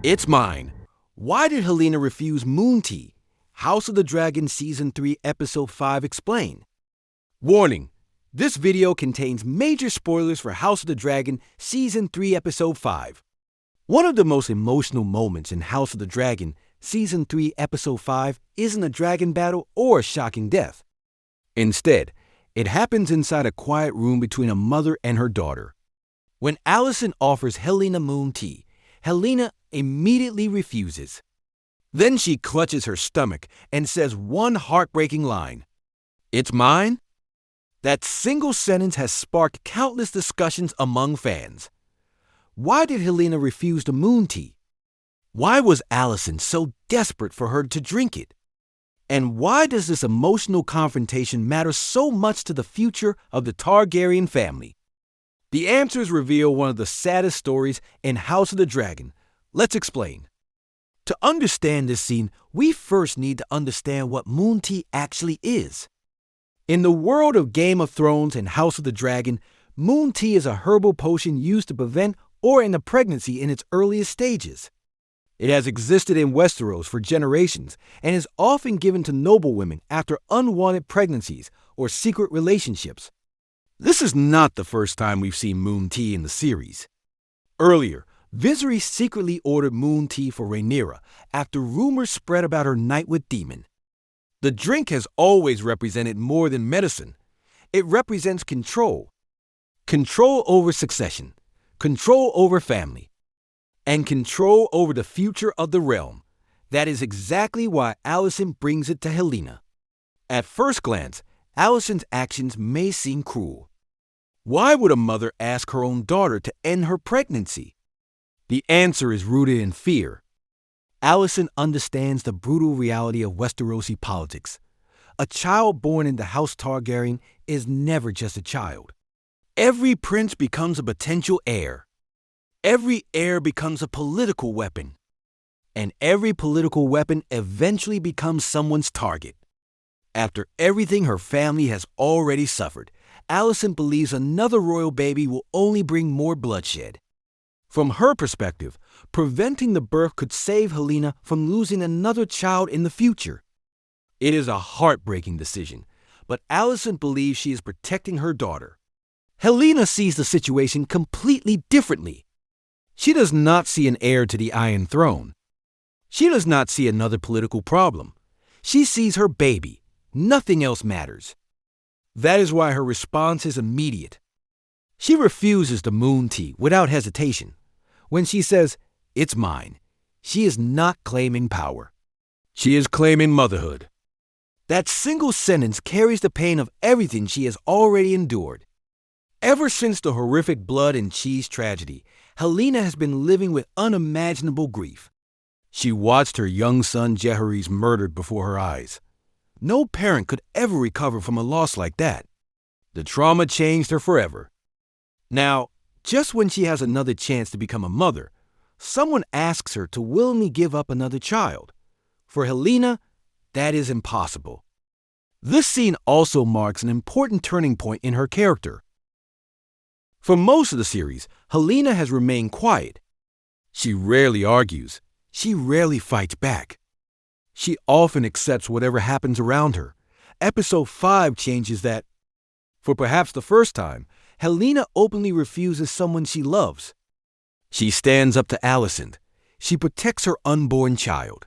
It's mine. Why did Helaena refuse moon tea? House of the Dragon Season 3 Episode 5 explain. Warning: this video contains major spoilers for House of the Dragon Season 3 Episode 5. One of the most emotional moments in House of the Dragon Season 3 Episode 5 isn't a dragon battle or a shocking death. Instead, it happens inside a quiet room between a mother and her daughter. When Alicent offers Helaena moon tea, Helaena immediately refuses. Then she clutches her stomach and says one heartbreaking line. "It's mine?" That single sentence has sparked countless discussions among fans. Why did Helaena refuse the moon tea? Why was Alicent so desperate for her to drink it? And why does this emotional confrontation matter so much to the future of the Targaryen family? The answers reveal one of the saddest stories in House of the Dragon. Let's explain. To understand this scene, we first need to understand what moon tea actually is. In the world of Game of Thrones and House of the Dragon, moon tea is a herbal potion used to prevent or end a pregnancy in its earliest stages. It has existed in Westeros for generations and is often given to noblewomen after unwanted pregnancies or secret relationships. This is not the first time we've seen moon tea in the series. Earlier, Viserys secretly ordered moon tea for Rhaenyra after rumors spread about her night with Daemon. The drink has always represented more than medicine. It represents control. Control over succession, control over family, and control over the future of the realm. That is exactly why Alicent brings it to Helaena. At first glance, Alicent's actions may seem cruel. Why would a mother ask her own daughter to end her pregnancy? The answer is rooted in fear. Alicent understands the brutal reality of Westerosi politics. A child born into House Targaryen is never just a child. Every prince becomes a potential heir. Every heir becomes a political weapon. And every political weapon eventually becomes someone's target. After everything her family has already suffered, Alicent believes another royal baby will only bring more bloodshed. From her perspective, preventing the birth could save Helaena from losing another child in the future. It is a heartbreaking decision, but Alicent believes she is protecting her daughter. Helaena sees the situation completely differently. She does not see an heir to the Iron Throne. She does not see another political problem. She sees her baby. Nothing else matters. That is why her response is immediate. She refuses the moon tea without hesitation. When she says, "It's mine," she is not claiming power. She is claiming motherhood. That single sentence carries the pain of everything she has already endured. Ever since the horrific blood and cheese tragedy, Helaena has been living with unimaginable grief. She watched her young son Jaehaerys murdered before her eyes. No parent could ever recover from a loss like that. The trauma changed her forever. Now, just when she has another chance to become a mother, someone asks her to willingly give up another child. For Helaena, that is impossible. This scene also marks an important turning point in her character. For most of the series, Helaena has remained quiet. She rarely argues. She rarely fights back. She often accepts whatever happens around her. Episode 5 changes that. For perhaps the first time, Helaena openly refuses someone she loves. She stands up to Alicent. She protects her unborn child.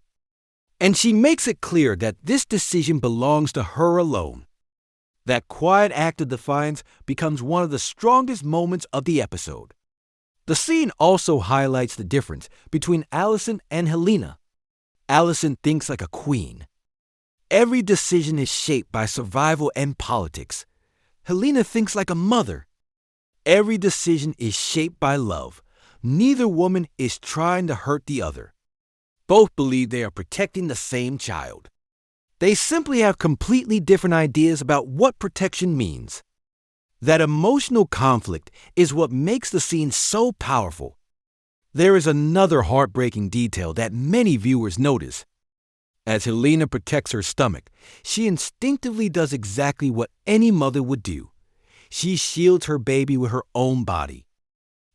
And she makes it clear that this decision belongs to her alone. That quiet act of defiance becomes one of the strongest moments of the episode. The scene also highlights the difference between Alicent and Helaena. Alicent thinks like a queen. Every decision is shaped by survival and politics. Helaena thinks like a mother. Every decision is shaped by love. Neither woman is trying to hurt the other. Both believe they are protecting the same child. They simply have completely different ideas about what protection means. That emotional conflict is what makes the scene so powerful. There is another heartbreaking detail that many viewers notice. As Helaena protects her stomach, she instinctively does exactly what any mother would do. She shields her baby with her own body.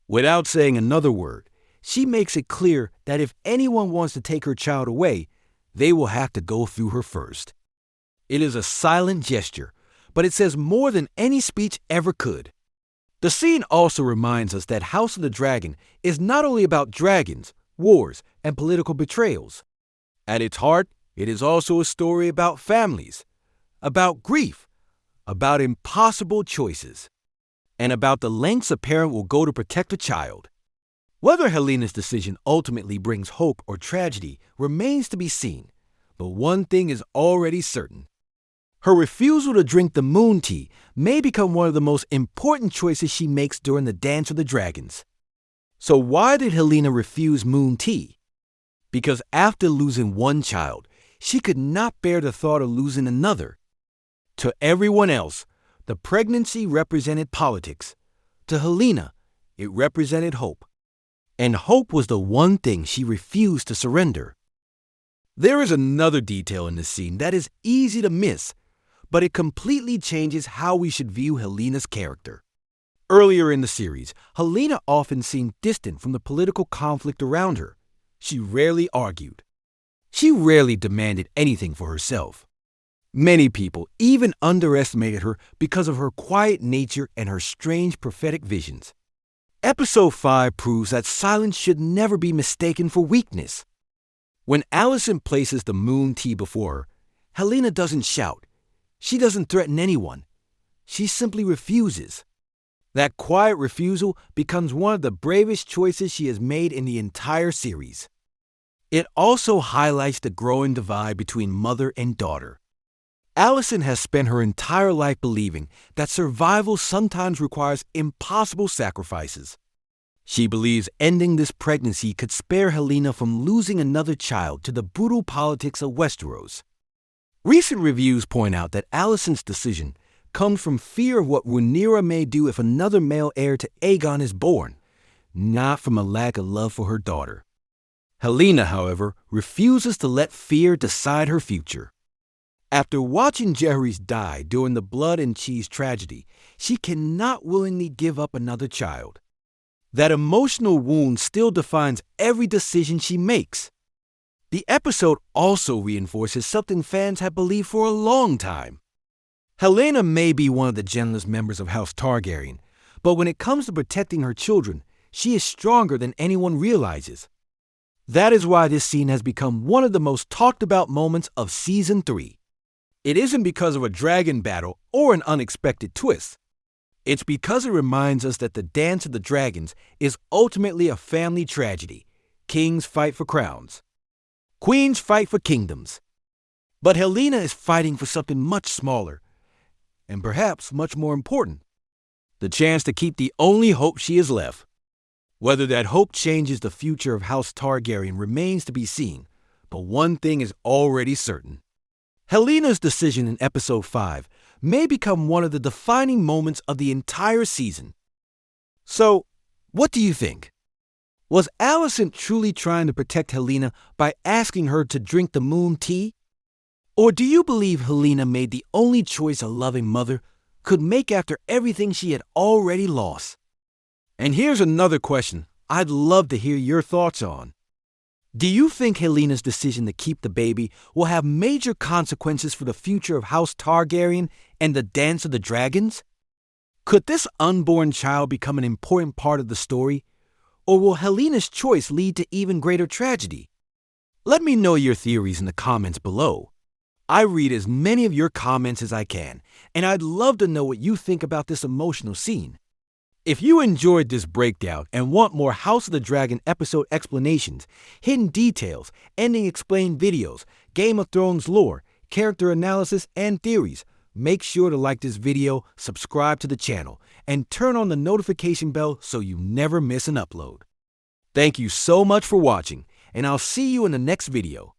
Without saying another word, she makes it clear that if anyone wants to take her child away, they will have to go through her first. It is a silent gesture, but it says more than any speech ever could. The scene also reminds us that House of the Dragon is not only about dragons, wars, and political betrayals. At its heart, it is also a story about families, about grief, about impossible choices, and about the lengths a parent will go to protect a child. Whether Helena's decision ultimately brings hope or tragedy remains to be seen, but one thing is already certain. Her refusal to drink the moon tea may become one of the most important choices she makes during the Dance of the Dragons. So why did Helaena refuse moon tea? Because after losing one child, she could not bear the thought of losing another. To everyone else, the pregnancy represented politics. To Helaena, it represented hope. And hope was the one thing she refused to surrender. There is another detail in this scene that is easy to miss, but it completely changes how we should view Helena's character. Earlier in the series, Helaena often seemed distant from the political conflict around her. She rarely argued. She rarely demanded anything for herself. Many people even underestimated her because of her quiet nature and her strange prophetic visions. Episode 5 proves that silence should never be mistaken for weakness. When Alicent places the moon tea before her, Helaena doesn't shout. She doesn't threaten anyone. She simply refuses. That quiet refusal becomes one of the bravest choices she has made in the entire series. It also highlights the growing divide between mother and daughter. Alicent has spent her entire life believing that survival sometimes requires impossible sacrifices. She believes ending this pregnancy could spare Helaena from losing another child to the brutal politics of Westeros. Recent reviews point out that Alicent's decision comes from fear of what Rhaenyra may do if another male heir to Aegon is born, not from a lack of love for her daughter. Helaena, however, refuses to let fear decide her future. After watching Jaehaerys die during the blood and cheese tragedy, she cannot willingly give up another child. That emotional wound still defines every decision she makes. The episode also reinforces something fans have believed for a long time. Helaena may be one of the gentlest members of House Targaryen, but when it comes to protecting her children, she is stronger than anyone realizes. That is why this scene has become one of the most talked about moments of Season 3. It isn't because of a dragon battle or an unexpected twist. It's because it reminds us that the Dance of the Dragons is ultimately a family tragedy. Kings fight for crowns. Queens fight for kingdoms. But Helaena is fighting for something much smaller, and perhaps much more important. The chance to keep the only hope she has left. Whether that hope changes the future of House Targaryen remains to be seen, but one thing is already certain. Helena's decision in Episode 5 may become one of the defining moments of the entire season. So, what do you think? Was Alicent truly trying to protect Helaena by asking her to drink the moon tea? Or do you believe Helaena made the only choice a loving mother could make after everything she had already lost? And here's another question I'd love to hear your thoughts on. Do you think Helena's decision to keep the baby will have major consequences for the future of House Targaryen and the Dance of the Dragons? Could this unborn child become an important part of the story? Or will Helena's choice lead to even greater tragedy? Let me know your theories in the comments below. I read as many of your comments as I can, and I'd love to know what you think about this emotional scene. If you enjoyed this breakdown and want more House of the Dragon episode explanations, hidden details, ending explained videos, Game of Thrones lore, character analysis, and theories, make sure to like this video, subscribe to the channel, and turn on the notification bell so you never miss an upload. Thank you so much for watching, and I'll see you in the next video.